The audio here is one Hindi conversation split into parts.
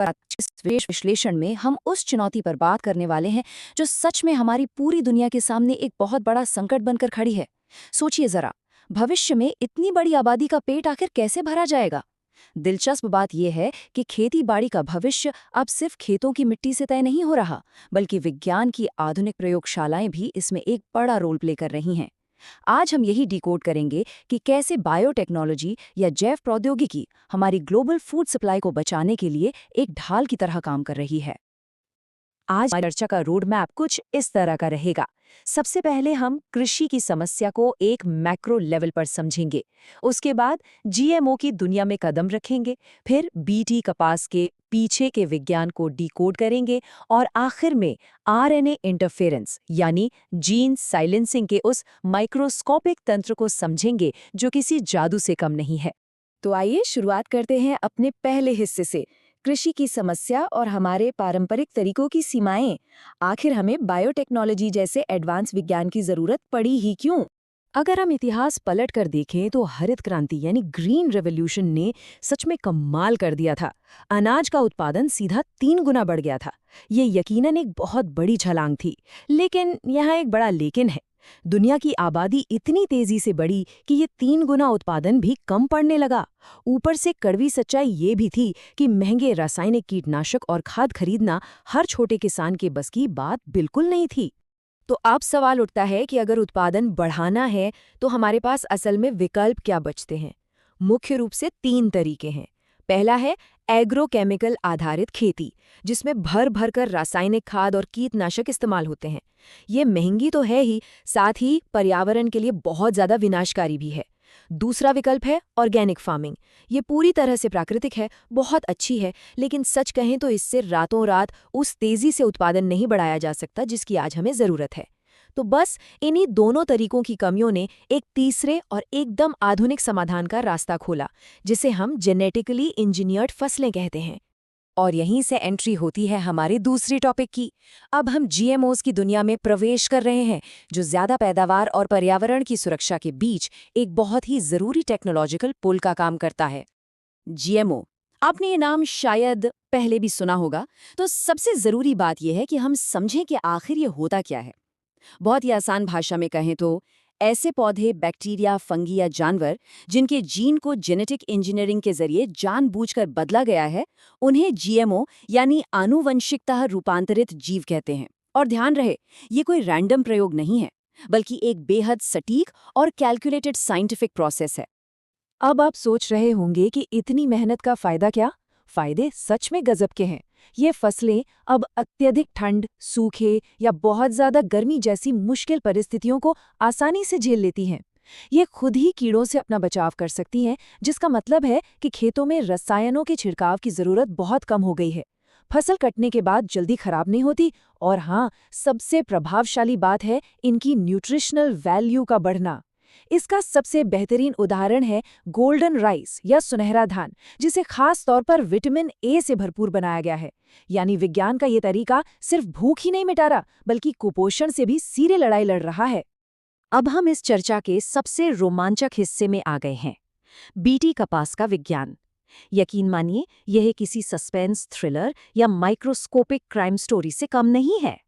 पर इस विशेष विश्लेषण में हम उस चुनौती पर बात करने वाले हैं जो सच में हमारी पूरी दुनिया के सामने एक बहुत बड़ा संकट बनकर खड़ी है। सोचिए जरा, भविष्य में इतनी बड़ी आबादी का पेट आखिर कैसे भरा जाएगा? दिलचस्प बात यह है कि खेती बाड़ी का भविष्य अब सिर्फ खेतों की मिट्टी से तय नहीं हो रहा, बल्कि विज्ञान की आधुनिक प्रयोगशालाएं भी इसमें एक बड़ा रोल प्ले कर रही हैं। आज हम यही डिकोड करेंगे कि कैसे बायोटेक्नोलॉजी या जैव प्रौद्योगिकी हमारी ग्लोबल फूड सप्लाई को बचाने के लिए एक ढाल की तरह काम कर रही है। आज हमारी चर्चा का रोड मैप कुछ इस तरह का रहेगा। सबसे पहले हम कृषि की समस्या को एक मैक्रो लेवल पर समझेंगे। उसके बाद जीएमओ की दुनिया में कदम रखेंगे, फिर बीटी कपास के पीछे के विज्ञान को डिकोड करेंगे और आखिर में आरएनए इंटरफेरेंस यानी जीन साइलेंसिंग के उस माइक्रोस्कोपिक तंत्र को समझेंगे जो किसी जादू से कम नहीं है। तो आइए शुरुआत करते हैं अपने पहले हिस्से से, कृषि की समस्या और हमारे पारंपरिक तरीकों की सीमाएं। आखिर हमें बायोटेक्नोलॉजी जैसे एडवांस विज्ञान की जरूरत पड़ी ही क्यों? अगर हम इतिहास पलट कर देखें तो हरित क्रांति यानी ग्रीन रेवोल्यूशन ने सच में कमाल कर दिया था। अनाज का उत्पादन सीधा 3 गुना बढ़ गया था। ये यकीनन एक बहुत बड़ी छलांग थी, लेकिन यहाँ एक बड़ा लेकिन है। दुनिया की आबादी इतनी तेजी से बढ़ी कि ये 3 गुना उत्पादन भी कम पड़ने लगा। ऊपर से कड़वी सच्चाई ये भी थी कि महंगे रासायनिक कीटनाशक और खाद खरीदना हर छोटे किसान के बस की बात बिल्कुल नहीं थी। तो अब सवाल उठता है कि अगर उत्पादन बढ़ाना है तो हमारे पास असल में विकल्प क्या बचते हैं? मुख्य रूप से 3 तरीके हैं। पहला है एग्रोकेमिकल आधारित खेती, जिसमें भर भर कर रासायनिक खाद और कीटनाशक इस्तेमाल होते हैं। ये महंगी तो है ही, साथ ही पर्यावरण के लिए बहुत ज्यादा विनाशकारी भी है। दूसरा विकल्प है ऑर्गेनिक फार्मिंग। ये पूरी तरह से प्राकृतिक है, बहुत अच्छी है, लेकिन सच कहें तो इससे रातों रात उस तेजी से उत्पादन नहीं बढ़ाया जा सकता जिसकी आज हमें जरूरत है। तो बस इन्हीं दोनों तरीकों की कमियों ने एक तीसरे और एकदम आधुनिक समाधान का रास्ता खोला, जिसे हम जेनेटिकली इंजीनियर्ड फसलें कहते हैं। और यहीं से एंट्री होती है हमारे दूसरे टॉपिक की। अब हम जीएमओज की दुनिया में प्रवेश कर रहे हैं, जो ज्यादा पैदावार और पर्यावरण की सुरक्षा के बीच एक बहुत ही जरूरी टेक्नोलॉजिकल पुल का काम करता है। जीएमओ, आपने ये नाम शायद पहले भी सुना होगा। तो सबसे जरूरी बात यह है कि हम समझें कि आखिर ये होता क्या है। बहुत ही आसान भाषा में कहें तो ऐसे पौधे, बैक्टीरिया, फंगी या जानवर जिनके जीन को जेनेटिक इंजीनियरिंग के जरिए जानबूझकर बदला गया है, उन्हें जीएमओ यानी आनुवंशिकता रूपांतरित जीव कहते हैं। और ध्यान रहे, ये कोई रैंडम प्रयोग नहीं है, बल्कि एक बेहद सटीक और कैलकुलेटेड साइंटिफिक प्रोसेस है। अब आप सोच रहे होंगे कि इतनी मेहनत का फायदा क्या? फायदे सच में गजब के हैं। ये फसलें अब अत्यधिक ठंड, सूखे या बहुत ज्यादा गर्मी जैसी मुश्किल परिस्थितियों को आसानी से झेल लेती हैं। ये खुद ही कीड़ों से अपना बचाव कर सकती हैं, जिसका मतलब है कि खेतों में रसायनों के छिड़काव की जरूरत बहुत कम हो गई है। फसल कटने के बाद जल्दी खराब नहीं होती, और हाँ, सबसे प्रभावशाली बात है इनकी न्यूट्रिशनल वैल्यू का बढ़ना। इसका सबसे बेहतरीन उदाहरण है गोल्डन राइस या सुनहरा धान, जिसे खास तौर पर विटामिन ए से भरपूर बनाया गया है। यानी विज्ञान का ये तरीका सिर्फ भूख ही नहीं मिटा रहा, बल्कि कुपोषण से भी सीधे लड़ाई लड़ रहा है। अब हम इस चर्चा के सबसे रोमांचक हिस्से में आ गए हैं, बीटी कपास का विज्ञान। यकीन मानिए, यह किसी सस्पेंस थ्रिलर या माइक्रोस्कोपिक क्राइम स्टोरी से कम नहीं है।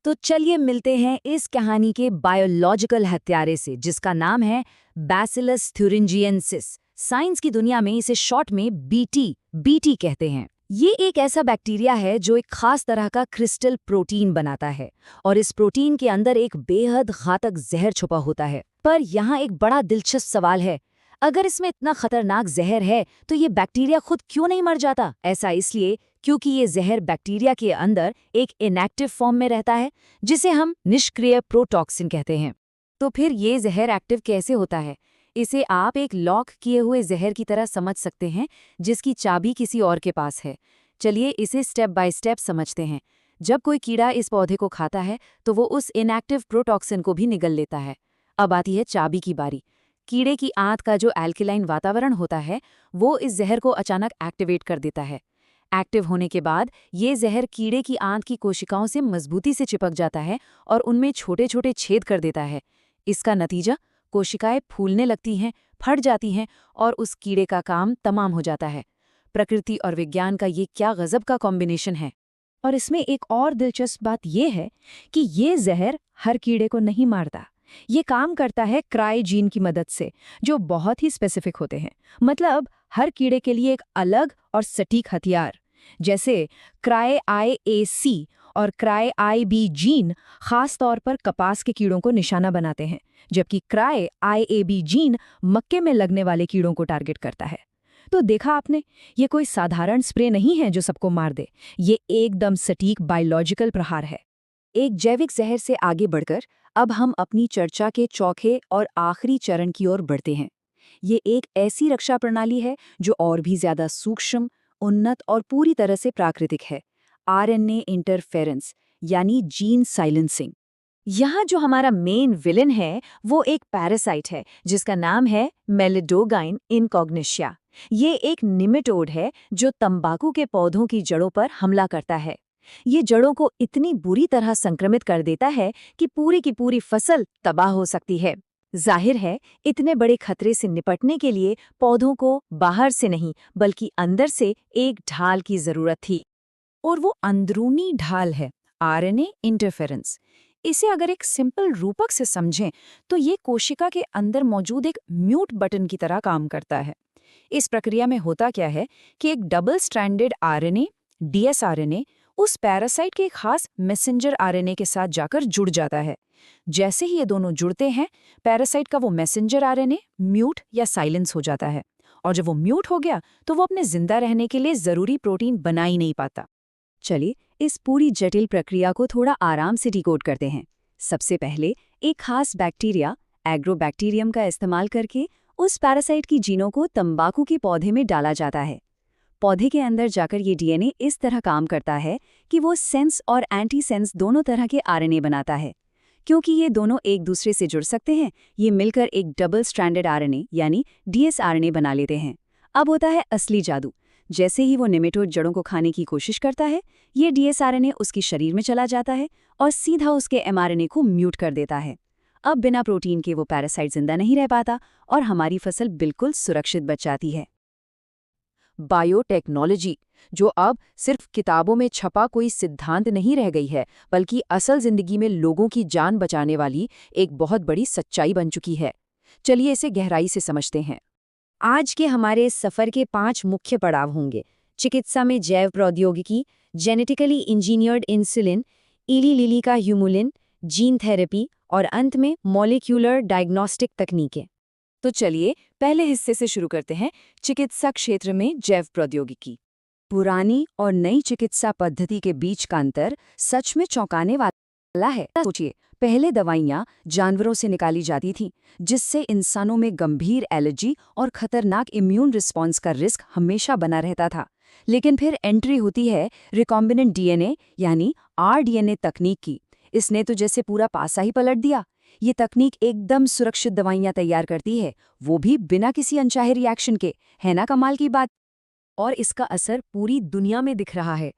तो चलिए मिलते हैं इस कहानी के बायोलॉजिकल हत्यारे से, जिसका नाम है बैसिलस थुरिंजिएंसिस। साइंस की दुनिया में इसे शॉर्ट में बीटी कहते हैं। ये एक ऐसा बैक्टीरिया है जो एक खास तरह का क्रिस्टल प्रोटीन बनाता है, और इस प्रोटीन के अंदर एक बेहद घातक जहर छुपा होता है। पर यहाँ एक बड़ा दिलचस्प सवाल है, अगर इसमें इतना खतरनाक जहर है तो ये बैक्टीरिया खुद क्यों नहीं मर जाता? ऐसा इसलिए क्योंकि ये जहर बैक्टीरिया के अंदर एक इनएक्टिव फॉर्म में रहता है, जिसे हम निष्क्रिय प्रोटॉक्सिन कहते हैं। तो फिर ये जहर एक्टिव कैसे होता है? इसे आप एक लॉक किए हुए जहर की तरह समझ सकते हैं, जिसकी चाबी किसी और के पास है। चलिए इसे स्टेप बाय स्टेप समझते हैं। जब कोई कीड़ा इस पौधे को खाता है तो वो उस इनएक्टिव प्रोटॉक्सिन को भी निगल लेता है। अब आती है चाबी की बारी। कीड़े की आंत का जो एल्किलाइन वातावरण होता है, वो इस जहर को अचानक एक्टिवेट कर देता है। एक्टिव होने के बाद ये जहर कीड़े की आंत की कोशिकाओं से मजबूती से चिपक जाता है और उनमें छोटे छोटे छेद कर देता है। इसका नतीजा, कोशिकाएं फूलने लगती हैं, फट जाती हैं और उस कीड़े का काम तमाम हो जाता है। प्रकृति और विज्ञान का ये क्या गजब का कॉम्बिनेशन है। और इसमें एक और दिलचस्प बात यह है कि ये जहर हर कीड़े को नहीं मारता। ये काम करता है क्राई जीन की मदद से, जो बहुत ही स्पेसिफिक होते हैं। मतलब हर कीड़े के लिए एक अलग और सटीक हथियार। जैसे क्राई IAC और क्राई IB जीन खास तौर पर कपास के कीड़ों को निशाना बनाते हैं, जबकि क्राई IAB जीन मक्के में लगने वाले कीड़ों को टारगेट करता है। तो देखा आपने, ये कोई साधारण स्प्रे नहीं है जो सबको मार दे। ये एकदम सटीक बायोलॉजिकल प्रहार है। एक जैविक जहर से आगे बढ़कर अब हम अपनी चर्चा के चौथे और आखिरी चरण की ओर बढ़ते हैं। ये एक ऐसी रक्षा प्रणाली है जो और भी ज्यादा सूक्ष्म, उन्नत और पूरी तरह से प्राकृतिक है। RNA इंटरफेरेंस यानी जीन साइलेंसिंग। यहाँ जो हमारा मेन विलन है वो एक पैरासाइट है जिसका नाम है मेलिडोगाइन इनकॉग्निशिया। ये एक निमेटोड है जो तंबाकू के पौधों की जड़ों पर हमला करता है। ये जड़ों को इतनी बुरी तरह संक्रमित कर देता है कि पूरी की पूरी फसल तबाह हो सकती है। जाहिर है, इतने बड़े खतरे से निपटने के लिए पौधों को बाहर से नहीं बल्कि अंदर से एक ढाल की जरूरत थी। और वो अंदरूनी ढाल है RNA इंटरफेरेंस। इसे अगर एक सिंपल रूपक से समझें तो ये कोशिका के अंदर मौजूद एक म्यूट बटन की तरह काम करता है। इस प्रक्रिया में होता क्या है कि एक डबल स्ट्रैंडेड RNA, dsRNA, उस पैरासाइट के खास मैसेंजर RNA के साथ जाकर जुड़ जाता है। जैसे ही ये दोनों जुड़ते हैं, पैरासाइट का वो मैसेंजर RNA म्यूट या साइलेंस हो जाता है। और जब वो म्यूट हो गया तो वो अपने जिंदा रहने के लिए जरूरी प्रोटीन बना ही नहीं पाता। चलिए इस पूरी जटिल प्रक्रिया को थोड़ा आराम से डिकोड करते हैं। सबसे पहले एक खास बैक्टीरिया, एग्रोबैक्टीरियम का इस्तेमाल करके उस पैरासाइट की जीनों को तंबाकू के पौधे में डाला जाता है। पौधे के अंदर जाकर ये DNA इस तरह काम करता है कि वो सेंस और एंटी सेंस दोनों तरह के RNA बनाता है। क्योंकि ये दोनों एक दूसरे से जुड़ सकते हैं, ये मिलकर एक डबल स्ट्रैंडेड RNA यानी dsRNA बना लेते हैं। अब होता है असली जादू। जैसे ही वो निमेटोड जड़ों को खाने की कोशिश करता है, ये dsRNA उसके शरीर में चला जाता है और सीधा उसके mRNA को म्यूट कर देता है। अब बिना प्रोटीन के वो पैरासाइट जिंदा नहीं रह पाता और हमारी फसल बिल्कुल सुरक्षित बच जाती है। बायोटेक्नोलॉजी, जो अब सिर्फ किताबों में छपा कोई सिद्धांत नहीं रह गई है, बल्कि असल जिंदगी में लोगों की जान बचाने वाली एक बहुत बड़ी सच्चाई बन चुकी है। चलिए इसे गहराई से समझते हैं। आज के हमारे इस सफ़र के 5 मुख्य पड़ाव होंगे: चिकित्सा में जैव प्रौद्योगिकी, जेनेटिकली इंजीनियर्ड इंसुलिन, इली लिली का ह्यूमुलिन, जीन थेरेपी और अंत में मॉलिक्यूलर डायग्नोस्टिक तकनीकें। तो चलिए पहले हिस्से से शुरू करते हैं, चिकित्सा क्षेत्र में जैव प्रौद्योगिकी। पुरानी और नई चिकित्सा पद्धति के बीच का अंतर सच में चौंकाने वाला है। सोचिए, पहले दवाइयाँ जानवरों से निकाली जाती थीं, जिससे इंसानों में गंभीर एलर्जी और खतरनाक इम्यून रिस्पॉन्स का रिस्क हमेशा बना रहता था। लेकिन फिर एंट्री होती है रिकॉम्बिनेंट DNA यानी rDNA तकनीक की। इसने तो जैसे पूरा पासा ही पलट दिया। ये तकनीक एकदम सुरक्षित दवाइयाँ तैयार करती है, वो भी बिना किसी अनचाहे रिएक्शन के। है ना कमाल की बात? और इसका असर पूरी दुनिया में दिख रहा है।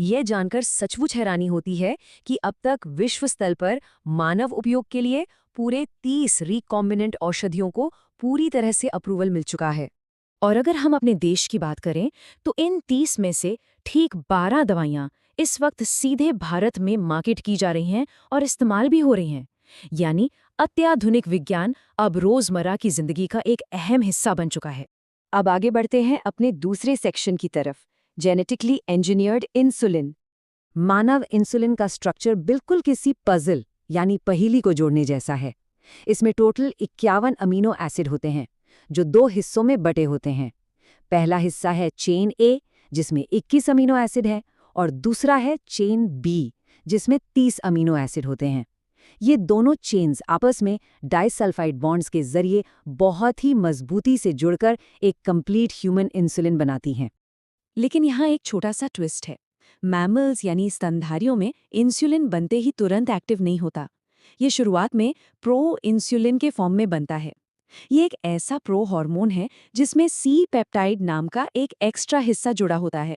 ये जानकर सचमुच हैरानी होती है कि अब तक विश्व स्तर पर मानव उपयोग के लिए पूरे 30 रिकॉम्बिनेंट औषधियों को पूरी तरह से अप्रूवल मिल चुका है। और अगर हम अपने देश की बात करें तो इन 30 में से ठीक 12 दवाइयाँ इस वक्त सीधे भारत में मार्केट की जा रही हैं और इस्तेमाल भी हो रही हैं। यानी अत्याधुनिक विज्ञान अब रोजमर्रा की जिंदगी का एक अहम हिस्सा बन चुका है। अब आगे बढ़ते हैं अपने दूसरे सेक्शन की तरफ, जेनेटिकली इंजीनियर्ड इंसुलिन। मानव इंसुलिन का स्ट्रक्चर बिल्कुल किसी पजल यानी पहेली को जोड़ने जैसा है। इसमें टोटल 51 अमीनो एसिड होते हैं, जो 2 हिस्सों में बटे होते हैं। पहला हिस्सा है चेन A, जिसमें 21 अमीनो एसिड है, और दूसरा है चेन B, जिसमें 30 अमीनो एसिड होते हैं। ये दोनों चेन्स आपस में डाइसल्फाइड बॉन्ड्स के जरिए बहुत ही मजबूती से जुड़कर एक कंप्लीट ह्यूमन इंसुलिन बनाती हैं। लेकिन यहाँ एक छोटा सा ट्विस्ट है। मैमल्स यानी स्तनधारियों में इंसुलिन बनते ही तुरंत एक्टिव नहीं होता। ये शुरुआत में प्रो इंसुलिन के फॉर्म में बनता है। ये एक ऐसा प्रो हार्मोन है जिसमें सी पेप्टाइड नाम का एक एक्स्ट्रा हिस्सा जुड़ा होता है।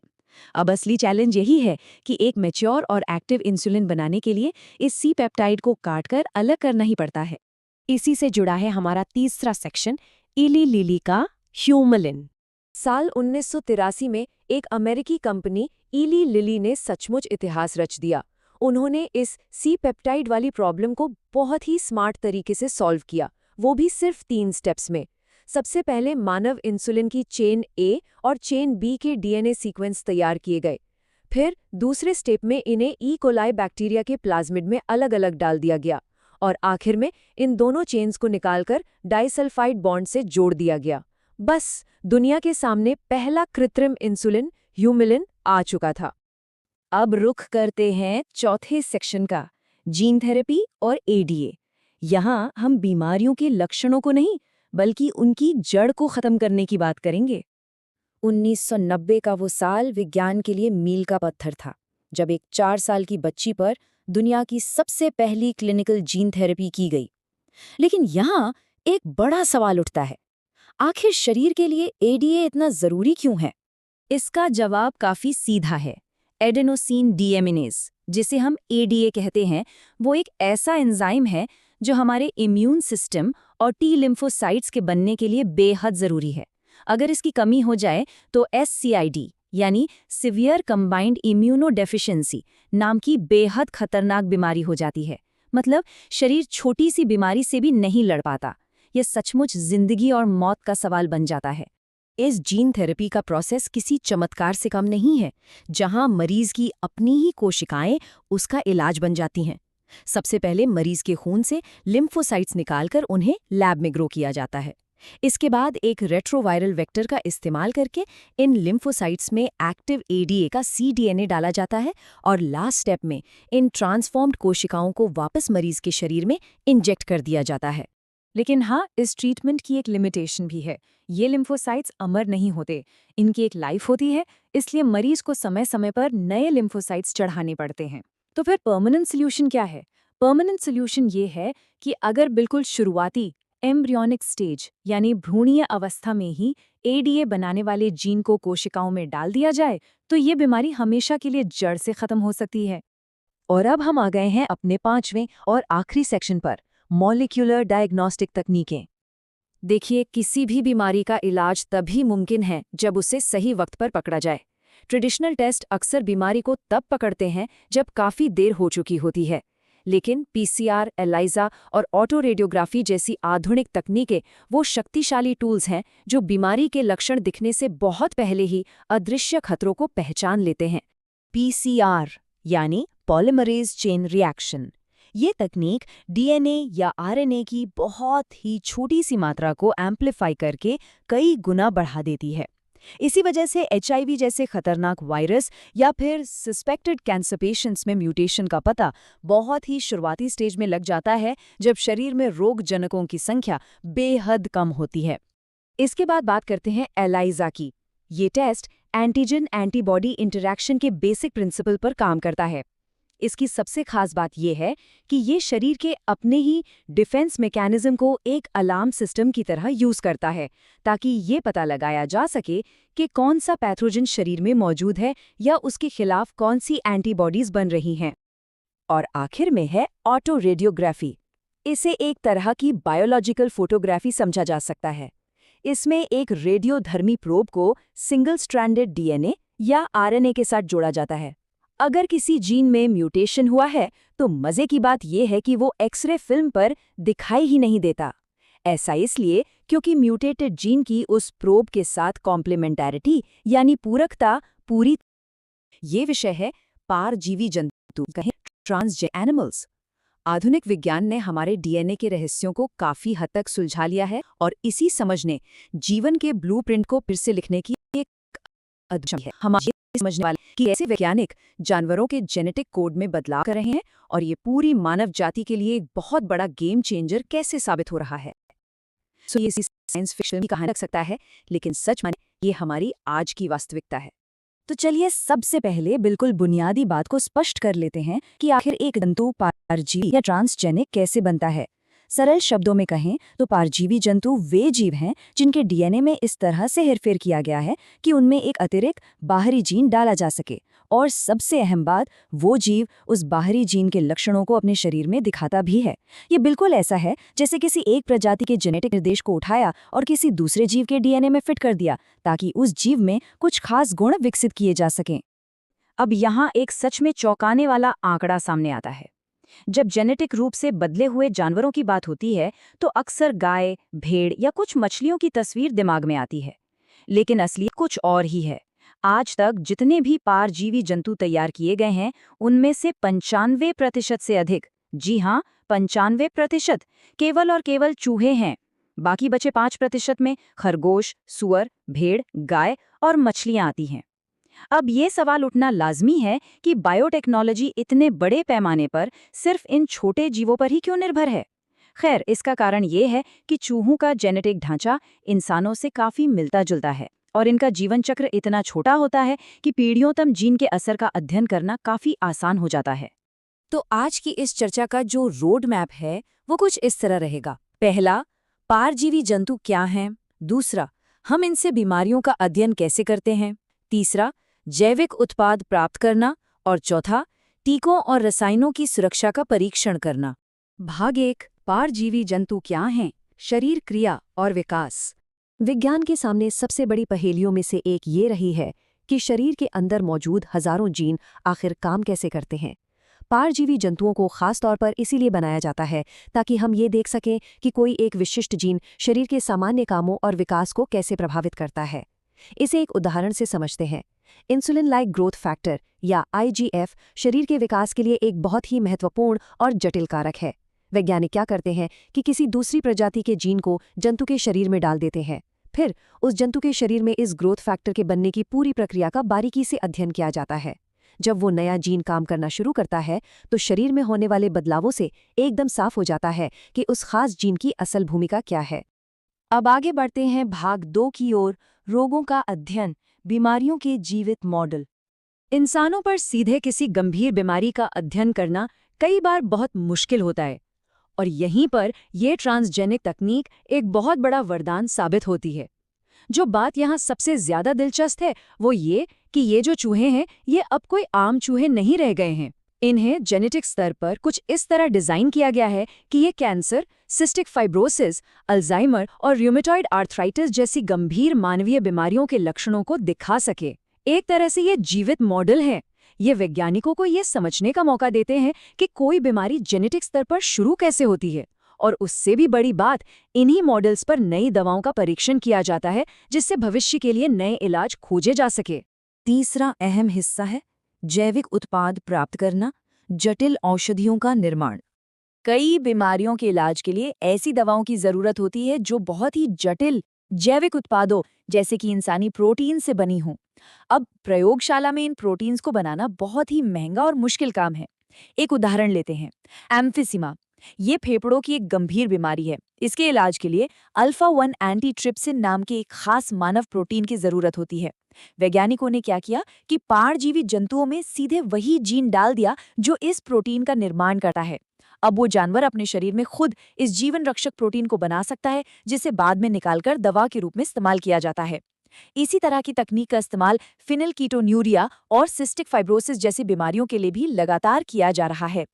अब असली चैलेंज यही है कि एक मैच्योर और एक्टिव इंसुलिन बनाने के लिए इस सी पेप्टाइड को काटकर अलग करना ही पड़ता है। इसी से जुड़ा है हमारा तीसरा सेक्शन, इली लिली का ह्यूमुलिन। साल 1983 में एक अमेरिकी कंपनी ईली लिली ने सचमुच इतिहास रच दिया। उन्होंने इस सी पेप्टाइड वाली प्रॉब्लम को बहुत ही स्मार्ट तरीके से सॉल्व किया, वो भी सिर्फ 3 स्टेप्स में। सबसे पहले मानव इंसुलिन की चेन ए और चेन बी के डीएनए सीक्वेंस तैयार किए गए। फिर दूसरे स्टेप में इन्हें ई कोलाई बैक्टीरिया के प्लाज्मिड में अलग-अलग डाल दिया गया और आखिर में इन दोनों चेन्स को निकालकर डाइसल्फाइड बॉन्ड से जोड़ दिया गया। बस दुनिया के सामने पहला कृत्रिम इंसुलिन ह्यूमिलिन आ चुका था। अब रुख करते हैं चौथे सेक्शन का, जीन थेरेपी और एडीए। यहाँ हम बीमारियों के लक्षणों को नहीं, बल्कि उनकी जड़ को खत्म करने की बात करेंगे। 1990 का वो साल विज्ञान के लिए मील का पत्थर था, जब एक 4 साल की बच्ची पर दुनिया की सबसे पहली क्लिनिकल जीन थेरेपी की गई। लेकिन यहाँ एक बड़ा सवाल उठता है, आखिर शरीर के लिए एडीए इतना जरूरी क्यों है? इसका जवाब काफी सीधा है। एडेनोसिन डीएमिनेज, जिसे हम एडीए कहते हैं, वो एक ऐसा एंजाइम है जो हमारे इम्यून सिस्टम और टी लिम्फोसाइट्स के बनने के लिए बेहद जरूरी है। अगर इसकी कमी हो जाए तो SCID यानी सिवियर कंबाइंड इम्यूनोडेफिशिएंसी नाम की बेहद खतरनाक बीमारी हो जाती है। मतलब शरीर छोटी सी बीमारी से भी नहीं लड़ पाता। यह सचमुच जिंदगी और मौत का सवाल बन जाता है। इस जीन थेरेपी का प्रोसेस किसी चमत्कार से कम नहीं है, जहां मरीज की अपनी ही कोशिकाएं उसका इलाज बन जाती हैं। सबसे पहले मरीज के खून से लिम्फोसाइट्स निकालकर उन्हें लैब में ग्रो किया जाता है। इसके बाद एक रेट्रोवायरल वेक्टर का इस्तेमाल करके इन लिम्फोसाइट्स में एक्टिव एडीए का cDNA डाला जाता है और लास्ट स्टेप में इन ट्रांसफॉर्म्ड कोशिकाओं को वापस मरीज के शरीर में इंजेक्ट कर दिया जाता है। लेकिन हाँ, इस ट्रीटमेंट की एक लिमिटेशन भी है। ये लिम्फोसाइट्स अमर नहीं होते, इनकी एक लाइफ होती है, इसलिए मरीज को समय समय पर नए लिम्फोसाइट्स चढ़ाने पड़ते हैं। तो फिर परमानेंट सोल्यूशन क्या है? परमानेंट सोल्यूशन ये है कि अगर बिल्कुल शुरुआती एम्ब्रियोनिक स्टेज यानी भ्रूणीय अवस्था में ही एडीए बनाने वाले जीन को कोशिकाओं में डाल दिया जाए, तो ये बीमारी हमेशा के लिए जड़ से खत्म हो सकती है। और अब हम आ गए हैं अपने 5वें और आखिरी सेक्शन पर, मॉलिक्यूलर डायग्नोस्टिक तकनीकें। देखिए, किसी भी बीमारी का इलाज तभी मुमकिन है जब उसे सही वक्त पर पकड़ा जाए। ट्रेडिशनल टेस्ट अक्सर बीमारी को तब पकड़ते हैं जब काफ़ी देर हो चुकी होती है, लेकिन PCR, एलाइजा और ऑटो रेडियोग्राफी जैसी आधुनिक तकनीकें वो शक्तिशाली टूल्स हैं जो बीमारी के लक्षण दिखने से बहुत पहले ही अदृश्य खतरों को पहचान लेते हैं। PCR यानी पॉलीमरेज चेन रिएक्शन। ये तकनीक DNA या RNA की बहुत ही छोटी सी मात्रा को एम्प्लीफाई करके कई गुना बढ़ा देती है। इसी वजह से HIV जैसे खतरनाक वायरस या फिर सस्पेक्टेड कैंसर पेशेंट्स में म्यूटेशन का पता बहुत ही शुरुआती स्टेज में लग जाता है, जब शरीर में रोग जनकों की संख्या बेहद कम होती है। इसके बाद बात करते हैं एलाइजा की। ये टेस्ट एंटीजन एंटीबॉडी इंटरैक्शन के बेसिक प्रिंसिपल पर काम करता है। इसकी सबसे खास बात यह है कि ये शरीर के अपने ही डिफेंस मैकेनिज्म को एक अलार्म सिस्टम की तरह यूज करता है, ताकि ये पता लगाया जा सके कि कौन सा पैथोजन शरीर में मौजूद है या उसके खिलाफ कौन सी एंटीबॉडीज बन रही हैं। और आखिर में है ऑटो रेडियोग्राफी। इसे एक तरह की बायोलॉजिकल फोटोग्राफी समझा जा सकता है। इसमें एक रेडियोधर्मी प्रोब को सिंगल स्ट्रैंडेड DNA या RNA के साथ जोड़ा जाता है। अगर किसी जीन में म्यूटेशन हुआ है तो मजे की बात यह है कि वो एक्सरे फिल्म पर दिखाई ही नहीं देता। ऐसा इसलिए क्योंकि म्यूटेटेड जीन की उस प्रोब के साथ कॉम्प्लीमेंटैरिटी यानी पूरकता पूरी। ये विषय है पारजीवी जंतु, कहें ट्रांसजेंडर एनिमल्स। आधुनिक विज्ञान ने हमारे DNA के रहस्यों को काफी हद तक सुलझा लिया है और इसी समझ ने जीवन के ब्लूप्रिंट को फिर से लिखने की एक अद्भुत है। हमारे समझने वाले कि ऐसे वैज्ञानिक जानवरों के जेनेटिक कोड में बदलाव कर रहे हैं और ये पूरी मानव जाति के लिए एक बहुत बड़ा गेम चेंजर कैसे साबित हो रहा है। सो ये साइंस फिक्शन की कहानी लग सकता है, लेकिन सच माने ये हमारी आज की वास्तविकता है। तो चलिए सबसे पहले बिल्कुल बुनियादी बात को स्पष्ट कर लेते हैं कि आखिर एक जंतु परजीवी या ट्रांसजेनिक कैसे बनता है। सरल शब्दों में कहें तो परजीवी जंतु वे जीव हैं जिनके डीएनए में इस तरह से हेरफेर किया गया है कि उनमें एक अतिरिक्त बाहरी जीन डाला जा सके। और सबसे अहम बात, वो जीव उस बाहरी जीन के लक्षणों को अपने शरीर में दिखाता भी है। ये बिल्कुल ऐसा है जैसे किसी एक प्रजाति के जेनेटिक निर्देश को उठाया और किसी दूसरे जीव के डीएनए में फिट कर दिया, ताकि उस जीव में कुछ खास गुण विकसित किए जा सकें। अब यहाँ एक सच में चौंकाने वाला आंकड़ा सामने आता है। जब जेनेटिक रूप से बदले हुए जानवरों की बात होती है तो अक्सर गाय, भेड़ या कुछ मछलियों की तस्वीर दिमाग में आती है, लेकिन असलियत कुछ और ही है। आज तक जितने भी परजीवी जंतु तैयार किए गए हैं, उनमें से 95% से अधिक, जी हाँ 95%, केवल और केवल चूहे हैं। बाकी बचे 5% में खरगोश, सुअर, भेड़, गाय और मछलियां आती हैं। अब ये सवाल उठना लाजमी है कि बायोटेक्नोलॉजी इतने बड़े पैमाने पर सिर्फ इन छोटे जीवों पर ही क्यों निर्भर है। खैर, इसका कारण ये है कि चूहों का जेनेटिक ढांचा इंसानों से काफी मिलता जुलता है और इनका जीवन चक्र इतना छोटा होता है कि पीढ़ियों तक जीन के असर का अध्ययन करना काफी आसान हो जाता है। तो आज की इस चर्चा का जो रोड मैप है वो कुछ इस तरह रहेगा। पहला, परजीवी जंतु क्या हैं? दूसरा, हम इनसे बीमारियों का अध्ययन कैसे करते हैं? तीसरा, जैविक उत्पाद प्राप्त करना। और चौथा, टीकों और रसायनों की सुरक्षा का परीक्षण करना। भाग 1, परजीवी जंतु क्या हैं? शरीर क्रिया और विकास। विज्ञान के सामने सबसे बड़ी पहेलियों में से एक ये रही है कि शरीर के अंदर मौजूद हजारों जीन आखिर काम कैसे करते हैं। परजीवी जंतुओं को खास तौर पर इसीलिए बनाया जाता है ताकि हम ये देख सकें कि कोई एक विशिष्ट जीन शरीर के सामान्य कामों और विकास को कैसे प्रभावित करता है। इसे एक उदाहरण से समझते हैं। इंसुलिन लाइक ग्रोथ फैक्टर या IGF शरीर के विकास के लिए एक बहुत ही महत्वपूर्ण और जटिल कारक है। वैज्ञानिक क्या करते हैं कि किसी दूसरी प्रजाति के जीन को जंतु के शरीर में डाल देते हैं। फिर उस जंतु के शरीर में इस ग्रोथ फैक्टर के बनने की पूरी प्रक्रिया का बारीकी से अध्ययन किया जाता है। जब वो नया जीन काम करना शुरू करता है तो शरीर में होने वाले बदलावों से एकदम साफ हो जाता है कि उस खास जीन की असल भूमिका क्या है। अब आगे बढ़ते हैं भाग 2 की ओर, रोगों का अध्ययन, बीमारियों के जीवित मॉडल। इंसानों पर सीधे किसी गंभीर बीमारी का अध्ययन करना कई बार बहुत मुश्किल होता है, और यहीं पर यह ट्रांसजेनिक तकनीक एक बहुत बड़ा वरदान साबित होती है। जो बात यहाँ सबसे ज्यादा दिलचस्प है वो ये कि ये जो चूहे हैं ये अब कोई आम चूहे नहीं रह गए हैं। इन्हें जेनेटिक स्तर पर कुछ इस तरह डिजाइन किया गया है कि ये कैंसर, सिस्टिक फाइब्रोसिस, अल्जाइमर और र्यूमेटॉइड आर्थराइटिस जैसी गंभीर मानवीय बीमारियों के लक्षणों को दिखा सके। एक तरह से ये जीवित मॉडल है। ये वैज्ञानिकों को ये समझने का मौका देते हैं कि कोई बीमारी जेनेटिक स्तर पर शुरू कैसे होती है, और उससे भी बड़ी बात, इन्हीं मॉडल्स पर नई दवाओं का परीक्षण किया जाता है जिससे भविष्य के लिए नए इलाज खोजे जा सके। तीसरा अहम हिस्सा है जैविक उत्पाद प्राप्त करना, जटिल औषधियों का निर्माण। कई बीमारियों के इलाज के लिए ऐसी दवाओं की जरूरत होती है जो बहुत ही जटिल जैविक उत्पादों जैसे कि इंसानी प्रोटीन से बनी हों। अब प्रयोगशाला में इन प्रोटीन्स को बनाना बहुत ही महंगा और मुश्किल काम है। एक उदाहरण लेते हैं, एम्फिसिमा। ये फेफड़ों की एक गंभीर बीमारी है। इसके इलाज के लिए अल्फा-1 एंटीट्रिप्सिन नाम के एक खास मानव प्रोटीन की जरूरत होती है। वैज्ञानिकों ने क्या किया कि परजीवी जंतुओं में सीधे वही जीन डाल दिया जो इस प्रोटीन का निर्माण करता है। अब वो जानवर अपने शरीर में खुद इस जीवन रक्षक प्रोटीन को बना सकता है, जिसे बाद में निकालकर दवा के रूप में इस्तेमाल किया जाता है। इसी तरह की तकनीक का इस्तेमाल फिनिलकीटोन्यूरिया और सिस्टिक फाइब्रोसिस जैसी बीमारियों के लिए भी लगातार किया जा रहा है।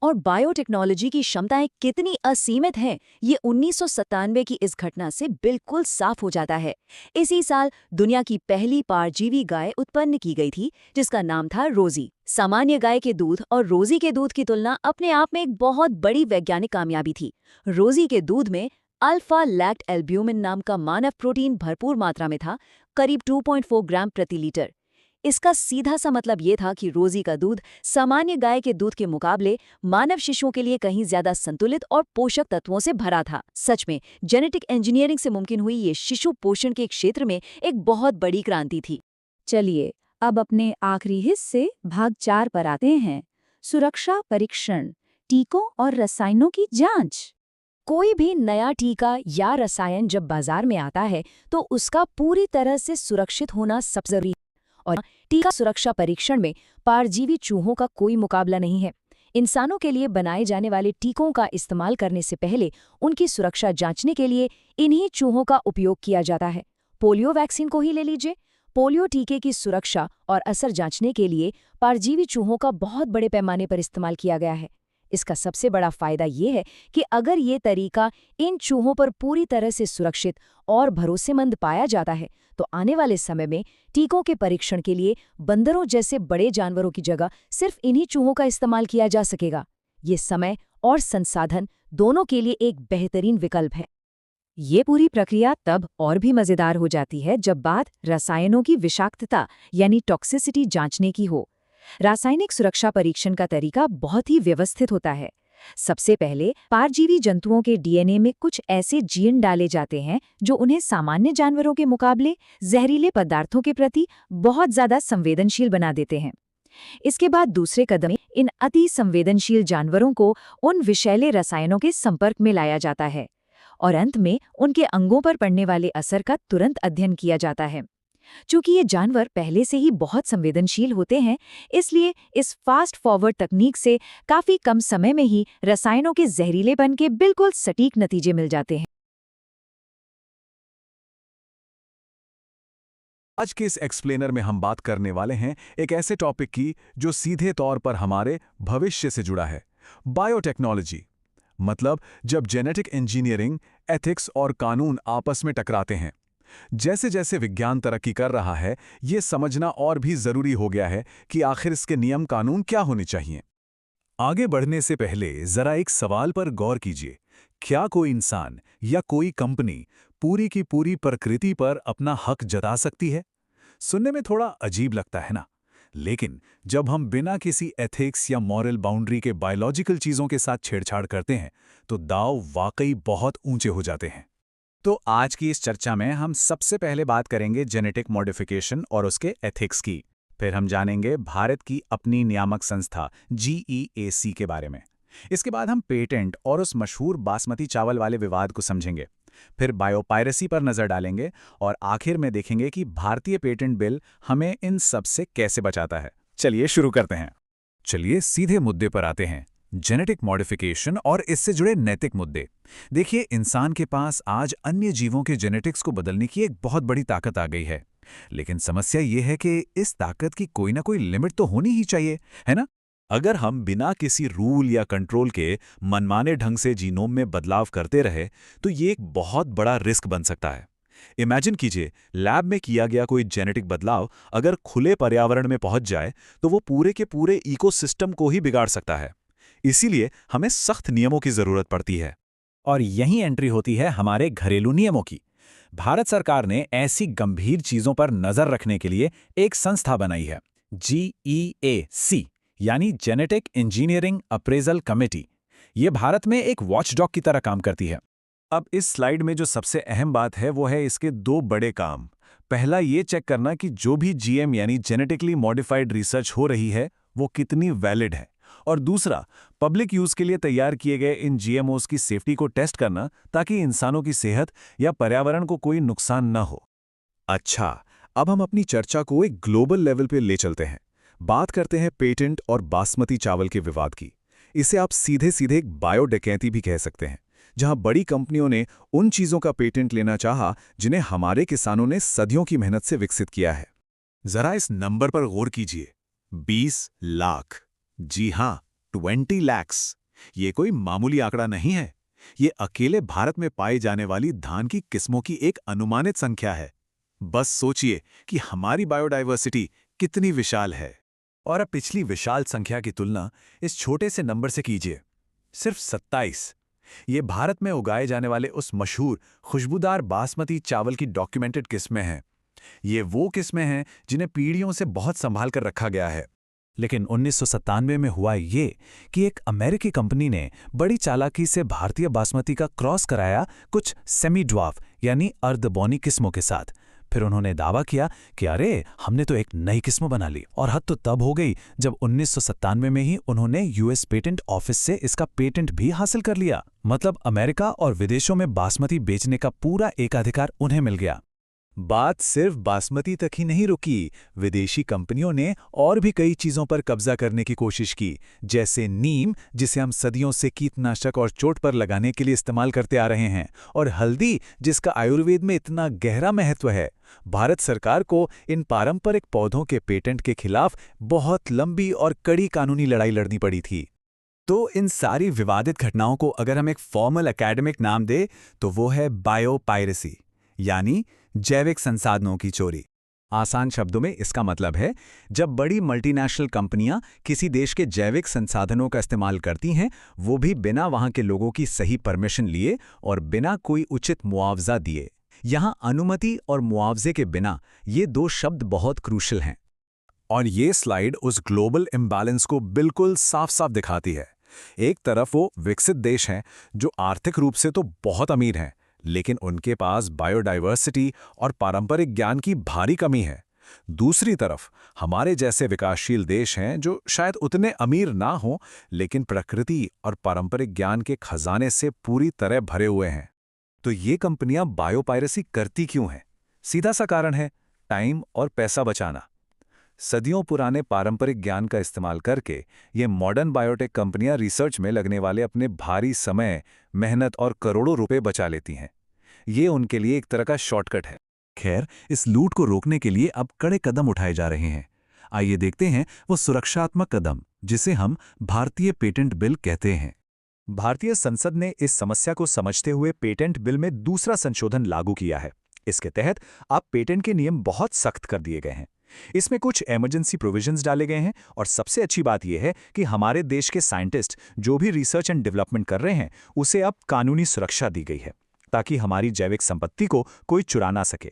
और बायोटेक्नोलॉजी की क्षमताएं कितनी असीमित हैं, ये 1997 की इस घटना से बिल्कुल साफ हो जाता है। इसी साल दुनिया की पहली परजीवी गाय उत्पन्न की गई थी, जिसका नाम था रोजी। सामान्य गाय के दूध और रोजी के दूध की तुलना अपने आप में एक बहुत बड़ी वैज्ञानिक कामयाबी थी। रोजी के दूध में अल्फा लैक्ट एल्ब्यूमिन नाम का मानव प्रोटीन भरपूर मात्रा में था, करीब 2.4 ग्राम प्रति लीटर। इसका सीधा सा मतलब ये था कि रोजी का दूध सामान्य गाय के दूध के मुकाबले मानव शिशुओं के लिए कहीं ज्यादा संतुलित और पोषक तत्वों से भरा था। सच में जेनेटिक इंजीनियरिंग से मुमकिन हुई ये शिशु पोषण के क्षेत्र में एक बहुत बड़ी क्रांति थी। चलिए अब अपने आखिरी हिस्से भाग 4 पर आते हैं, सुरक्षा परीक्षण, टीकों और रसायनों की जांच। कोई भी नया टीका या रसायन जब बाजार में आता है तो उसका पूरी तरह से सुरक्षित होना सबसे जरूरी है, और टीका सुरक्षा परीक्षण में परजीवी चूहों का कोई मुकाबला नहीं है। इंसानों के लिए बनाए जाने वाले टीकों का इस्तेमाल करने से पहले उनकी सुरक्षा जांचने के लिए इन्हीं चूहों का उपयोग किया जाता है। पोलियो वैक्सीन को ही ले लीजिए। पोलियो टीके की सुरक्षा और असर जांचने के लिए परजीवी चूहों का बहुत बड़े पैमाने पर इस्तेमाल किया गया है। इसका सबसे बड़ा फायदा ये है कि अगर ये तरीका इन चूहों पर पूरी तरह से सुरक्षित और भरोसेमंद पाया जाता है तो आने वाले समय में टीकों के परीक्षण के लिए बंदरों जैसे बड़े जानवरों की जगह सिर्फ इन्हीं चूहों का इस्तेमाल किया जा सकेगा। ये समय और संसाधन दोनों के लिए एक बेहतरीन विकल्प है। ये पूरी प्रक्रिया तब और भी मजेदार हो जाती है जब बात रसायनों की विषाक्तता यानी टॉक्सिसिटी जांचने की हो। रासायनिक सुरक्षा परीक्षण का तरीका बहुत ही व्यवस्थित होता है। सबसे पहले परजीवी जंतुओं के डीएनए में कुछ ऐसे जीन डाले जाते हैं जो उन्हें सामान्य जानवरों के मुकाबले जहरीले पदार्थों के प्रति बहुत ज्यादा संवेदनशील बना देते हैं। इसके बाद दूसरे कदम में इन अति संवेदनशील जानवरों को उन विषैले रसायनों के संपर्क में लाया जाता है और अंत में उनके अंगों पर पड़ने वाले असर का तुरंत अध्ययन किया जाता है। चूंकि ये जानवर पहले से ही बहुत संवेदनशील होते हैं, इसलिए इस फास्ट फॉरवर्ड तकनीक से काफी कम समय में ही रसायनों के जहरीलेपन के बिल्कुल सटीक नतीजे मिल जाते हैं। आज के इस एक्सप्लेनर में हम बात करने वाले हैं एक ऐसे टॉपिक की जो सीधे तौर पर हमारे भविष्य से जुड़ा है, बायोटेक्नोलॉजी। मतलब जब जेनेटिक इंजीनियरिंग, एथिक्स और कानून आपस में टकराते हैं। जैसे जैसे विज्ञान तरक्की कर रहा है, ये समझना और भी जरूरी हो गया है कि आखिर इसके नियम कानून क्या होने चाहिए। आगे बढ़ने से पहले जरा एक सवाल पर गौर कीजिए। क्या कोई इंसान या कोई कंपनी पूरी की पूरी प्रकृति पर अपना हक जता सकती है? सुनने में थोड़ा अजीब लगता है ना? लेकिन जब हम बिना किसी एथिक्स या मॉरल बाउंड्री के बायोलॉजिकल चीजों के साथ छेड़छाड़ करते हैं, तो दांव वाकई बहुत ऊंचे हो जाते हैं। तो आज की इस चर्चा में हम सबसे पहले बात करेंगे जेनेटिक मॉडिफिकेशन और उसके एथिक्स की। फिर हम जानेंगे भारत की अपनी नियामक संस्था GEAC के बारे में। इसके बाद हम पेटेंट और उस मशहूर बासमती चावल वाले विवाद को समझेंगे। फिर बायोपायरेसी पर नजर डालेंगे और आखिर में देखेंगे कि भारतीय पेटेंट बिल हमें इन सब से कैसे बचाता है। चलिए शुरू करते हैं। चलिए सीधे मुद्दे पर आते हैं, जेनेटिक मॉडिफिकेशन और इससे जुड़े नैतिक मुद्दे। देखिए, इंसान के पास आज अन्य जीवों के जेनेटिक्स को बदलने की एक बहुत बड़ी ताकत आ गई है। लेकिन समस्या ये है कि इस ताकत की कोई ना कोई लिमिट तो होनी ही चाहिए, है ना? अगर हम बिना किसी रूल या कंट्रोल के मनमाने ढंग से जीनोम में बदलाव करते रहे, तो ये एक बहुत बड़ा रिस्क बन सकता है। इमेजिन कीजिए, लैब में किया गया कोई जेनेटिक बदलाव अगर खुले पर्यावरण में पहुंच जाए, तो वो पूरे के पूरे इकोसिस्टम को ही बिगाड़ सकता है। इसीलिए हमें सख्त नियमों की जरूरत पड़ती है। और यहीं एंट्री होती है हमारे घरेलू नियमों की। भारत सरकार ने ऐसी गंभीर चीजों पर नजर रखने के लिए एक संस्था बनाई है, GEAC, यानी जेनेटिक इंजीनियरिंग अप्रेजल कमेटी। ये भारत में एक वॉचडॉग की तरह काम करती है। अब इस स्लाइड में जो सबसे अहम बात है वो है इसके दो बड़े काम। पहला ये चेक करना कि जो भी GM यानी जेनेटिकली मॉडिफाइड रिसर्च हो रही है वो कितनी वैलिड है, और दूसरा पब्लिक यूज के लिए तैयार किए गए इन GMOs की सेफ्टी को टेस्ट करना, ताकि इंसानों की सेहत या पर्यावरण को कोई नुकसान न हो। अच्छा, अब हम अपनी चर्चा को एक ग्लोबल लेवल पे ले चलते हैं। बात करते हैं पेटेंट और बासमती चावल के विवाद की। इसे आप सीधे सीधे एक बायो डकैती भी कह सकते हैं, जहां बड़ी कंपनियों ने उन चीजों का पेटेंट लेना चाहा जिन्हें हमारे किसानों ने सदियों की मेहनत से विकसित किया है। जरा इस नंबर पर गौर कीजिए, 20 लाख। जी हां, 20 lakhs। ये कोई मामूली आंकड़ा नहीं है। ये अकेले भारत में पाई जाने वाली धान की किस्मों की एक अनुमानित संख्या है। बस सोचिए कि हमारी बायोडायवर्सिटी कितनी विशाल है। और अब पिछली विशाल संख्या की तुलना इस छोटे से नंबर से कीजिए, सिर्फ 27। ये भारत में उगाए जाने वाले उस मशहूर खुशबूदार बासमती चावल की डॉक्यूमेंटेड किस्में हैं। ये वो किस्में हैं जिन्हें पीढ़ियों से बहुत संभाल कर रखा गया है। लेकिन 1997 में हुआ ये कि एक अमेरिकी कंपनी ने बड़ी चालाकी से भारतीय बासमती का क्रॉस कराया कुछ सेमी ड्वार्फ यानी अर्धबौनी किस्मों के साथ। फिर उन्होंने दावा किया कि अरे, हमने तो एक नई किस्म बना ली। और हद तो तब हो गई जब 1997 में ही उन्होंने US पेटेंट ऑफिस से इसका पेटेंट भी हासिल कर लिया। मतलब अमेरिका और विदेशों में बासमती बेचने का पूरा एकाधिकार उन्हें मिल गया। बात सिर्फ बासमती तक ही नहीं रुकी। विदेशी कंपनियों ने और भी कई चीजों पर कब्जा करने की कोशिश की, जैसे नीम, जिसे हम सदियों से कीटनाशक और चोट पर लगाने के लिए इस्तेमाल करते आ रहे हैं, और हल्दी, जिसका आयुर्वेद में इतना गहरा महत्व है। भारत सरकार को इन पारंपरिक पौधों के पेटेंट के खिलाफ बहुत लंबी और कड़ी कानूनी लड़ाई लड़नी पड़ी थी। तो इन सारी विवादित घटनाओं को अगर हम एक फॉर्मल एकेडमिक नाम दे तो वो है बायोपायरेसी, यानी जैविक संसाधनों की चोरी। आसान शब्दों में इसका मतलब है, जब बड़ी मल्टीनेशनल कंपनियां किसी देश के जैविक संसाधनों का इस्तेमाल करती हैं, वो भी बिना वहां के लोगों की सही परमिशन लिए और बिना कोई उचित मुआवजा दिए। यहां अनुमति और मुआवजे के बिना ये दो शब्द बहुत क्रूशल हैं। और ये स्लाइड उस ग्लोबल इम्बैलेंस को बिल्कुल साफ-साफ दिखाती है। एक तरफ वो विकसित देश हैं जो आर्थिक रूप से तो बहुत अमीर हैं, लेकिन उनके पास बायोडाइवर्सिटी और पारंपरिक ज्ञान की भारी कमी है। दूसरी तरफ हमारे जैसे विकासशील देश हैं जो शायद उतने अमीर ना हों, लेकिन प्रकृति और पारंपरिक ज्ञान के खजाने से पूरी तरह भरे हुए हैं। तो ये कंपनियां बायोपायरेसी करती क्यों हैं? सीधा सा कारण है टाइम और पैसा बचाना। सदियों पुराने पारंपरिक ज्ञान का इस्तेमाल करके ये मॉडर्न बायोटेक कंपनियां रिसर्च में लगने वाले अपने भारी समय, मेहनत और करोड़ों रुपए बचा लेती हैं। ये उनके लिए एक तरह का शॉर्टकट है। खैर, इस लूट को रोकने के लिए अब कड़े कदम उठाए जा रहे हैं। आइए देखते हैं वो सुरक्षात्मक कदम, जिसे हम भारतीय पेटेंट बिल कहते हैं। भारतीय संसद ने इस समस्या को समझते हुए पेटेंट बिल में दूसरा संशोधन लागू किया है। इसके तहत अब पेटेंट के नियम बहुत सख्त कर दिए गए हैं। इसमें कुछ इमरजेंसी प्रोविजंस डाले गए हैं, और सबसे अच्छी बात यह है कि हमारे देश के साइंटिस्ट जो भी रिसर्च एंड डेवलपमेंट कर रहे हैं, उसे अब कानूनी सुरक्षा दी गई है, ताकि हमारी जैविक संपत्ति को कोई चुरा ना सके।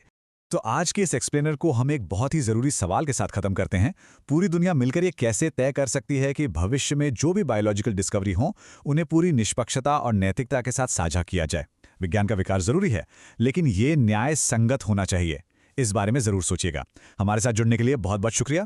तो आज के इस एक्सप्लेनर को हम एक बहुत ही जरूरी सवाल के साथ खत्म करते हैं। पूरी दुनिया मिलकर ये कैसे तय कर सकती है कि भविष्य में जो भी बायोलॉजिकल डिस्कवरी हो, उन्हें पूरी निष्पक्षता और नैतिकता के साथ साझा किया जाए? विज्ञान का विकास जरूरी है, लेकिन ये न्याय संगत होना चाहिए। इस बारे में जरूर सोचिएगा। हमारे साथ जुड़ने के लिए बहुत बहुत शुक्रिया।